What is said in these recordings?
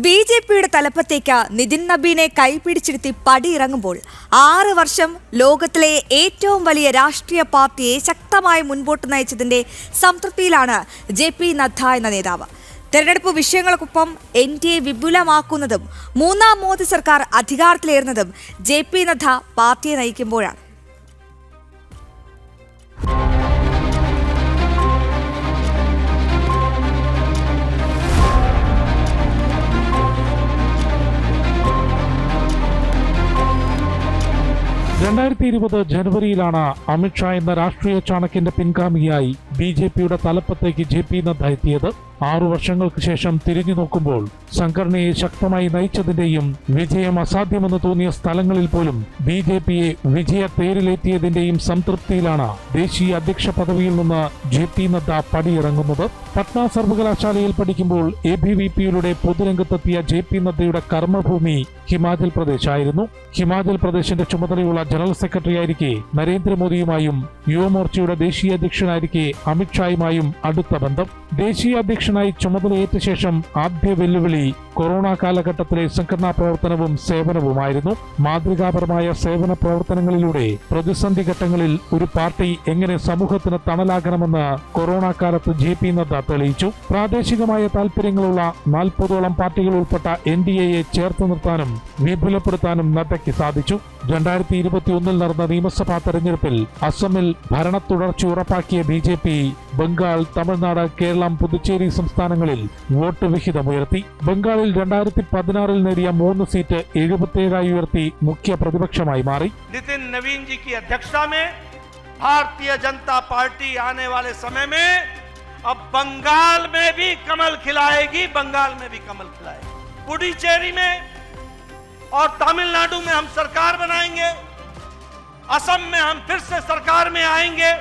ബി.ജെ.പിയുടെ തലപ്പത്തേക്ക് നിതിൻ നബീനെ കൈപിടിച്ചിരുത്തി പടിയിറങ്ങുമ്പോൾ 6 വർഷം ലോകത്തിലെ ഏറ്റവും വലിയ രാഷ്ട്രീയ പാർട്ടിയെ ശക്തമായി മുൻപോട്ട് നയിച്ചതിന്റെ സംതൃപ്തിയിലാണ് ജെ.പി. നദ്ദ എന്ന നേതാവ്. തെരഞ്ഞെടുപ്പ് വിഷയങ്ങൾക്കൊപ്പം എൻ.ഡി.എ വിപുലമാക്കുന്നതും 3ാം മോദി സർക്കാർ അധികാരത്തിലേറുന്നതും ജെ.പി. നദ്ദ പാർട്ടിയെ നയിക്കുമ്പോഴാണ്. ജനുവരിയിലാണ് അമിത്ഷാ എന്ന രാഷ്ട്രീയ ചാണക്യന്റെ പിൻഗാമിയായി ബി.ജെ.പിയുടെ തലപ്പത്തേക്ക് ജെ.പി. നദ്ദ എത്തിയത്. 6 വർഷങ്ങൾക്ക് ശേഷം തിരിഞ്ഞു നോക്കുമ്പോൾ സംഘടനയെ ശക്തമായി നയിച്ചതിന്റെയും വിജയം അസാധ്യമെന്ന് തോന്നിയ സ്ഥലങ്ങളിൽ പോലും ബി.ജെ.പിയെ വിജയത്തേരിലേറ്റിയതിന്റെയും സംതൃപ്തിയിലാണ് ദേശീയ അധ്യക്ഷ പദവിയിൽ നിന്ന് ജെ.പി. നദ്ദ പടിയിറങ്ങുന്നത്. പട്ന സർവകലാശാലയിൽ പഠിക്കുമ്പോൾ എ.ബി.വി.പിയിലൂടെ പൊതുരംഗത്തെത്തിയ ജെ.പി. നദ്ദയുടെ കർമ്മഭൂമി ഹിമാചൽ പ്രദേശ് ആയിരുന്നു. ഹിമാചൽ പ്രദേശിന്റെ ചുമതലയുള്ള ജനറൽ സെക്രട്ടറിയായിരിക്കെ നരേന്ദ്രമോദിയുമായും യുവമോർച്ചയുടെ ദേശീയ അധ്യക്ഷനായിരിക്കെ അമിത്ഷായുമായും അടുത്ത ബന്ധം. ദേശീയ അധ്യക്ഷനായി ചുമതലയേറ്റ ശേഷം ആദ്യ വെല്ലുവിളി കൊറോണ കാലഘട്ടത്തിലെ സംഘടനാ പ്രവർത്തനവും സേവനവുമായിരുന്നു. മാതൃകാപരമായ സേവന പ്രവർത്തനങ്ങളിലൂടെ പ്രതിസന്ധി ഘട്ടങ്ങളിൽ ഒരു പാർട്ടി എങ്ങനെ സമൂഹത്തിന് തണലാകണമെന്ന് കൊറോണ കാലത്ത് ജെ.പി. നദ്ദ തെളിയിച്ചു. പ്രാദേശികമായ താൽപര്യങ്ങളുള്ള 40ഓളം പാർട്ടികൾ ഉൾപ്പെട്ട എൻ.ഡി.എയെ ചേർത്ത് നിർത്താനും വിപുലപ്പെടുത്താനും നദ്ദയ്ക്ക് സാധിച്ചു. 2021 നടന്ന നിയമസഭാ തെരഞ്ഞെടുപ്പിൽ അസമിൽ ഭരണ തുടർച്ച ഉറപ്പാക്കിയ ബി.ജെ.പി ബംഗാൾ, തമിഴ്നാട്, കേരളം, പുതുച്ചേരി സംസ്ഥാനങ്ങളിൽ വോട്ട് വിഹിതമുയർത്തി. ബംഗാളിൽ 2016 നേടിയ 3 സീറ്റ് 77 ഉയർത്തി മുഖ്യ പ്രതിപക്ഷമായി മാറി. नितिन नवीन जी की अध्यक्षता में भारतीय जनता पार्टी आने वाले समय में अब बंगाल में भी कमल खिलाएगी, बंगाल में भी कमल खिलाएगी। पुडुचेरी में और तमिलनाडु में हम सरकार बनाएंगे, असम में हम फिर से सरकार में आएंगे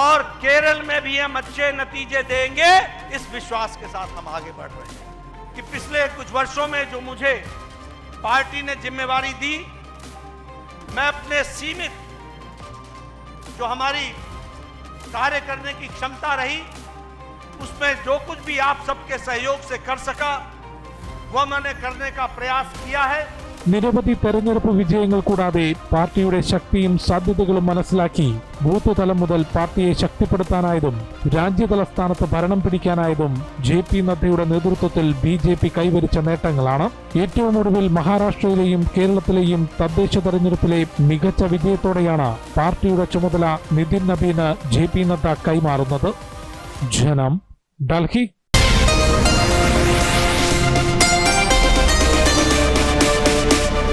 और केरल में भी हम अच्छे नतीजे देंगे। इस विश्वास के साथ हम आगे बढ़ रहे हैं कि पिछले कुछ वर्षों में जो मुझे पार्टी ने जिम्मेवारी दी, मैं अपने सीमित जो हमारी कार्य करने की क्षमता रही उसमें जो कुछ भी आप सबके सहयोग से कर सका वो मैंने करने का प्रयास किया है. നിരവധി തെരഞ്ഞെടുപ്പ് വിജയങ്ങൾ കൂടാതെ പാർട്ടിയുടെ ശക്തിയും സാധ്യതകളും മനസ്സിലാക്കി ബൂത്ത് തലം മുതൽ പാർട്ടിയെ ശക്തിപ്പെടുത്താനായതും രാജ്യതല സ്ഥാനത്ത് ഭരണം പിടിക്കാനായതും ജെ.പി. നദ്ദയുടെ നേതൃത്വത്തിൽ ബി.ജെ.പി കൈവരിച്ച നേട്ടങ്ങളാണ്. ഏറ്റവും ഒടുവിൽ മഹാരാഷ്ട്രയിലെയും കേരളത്തിലെയും തദ്ദേശ തെരഞ്ഞെടുപ്പിലെ മികച്ച വിജയത്തോടെയാണ് പാർട്ടിയുടെ ചുമതല നിതിൻ നബീന് ജെ.പി. നദ്ദ കൈമാറുന്നത്. ജനം, ഡൽഹി.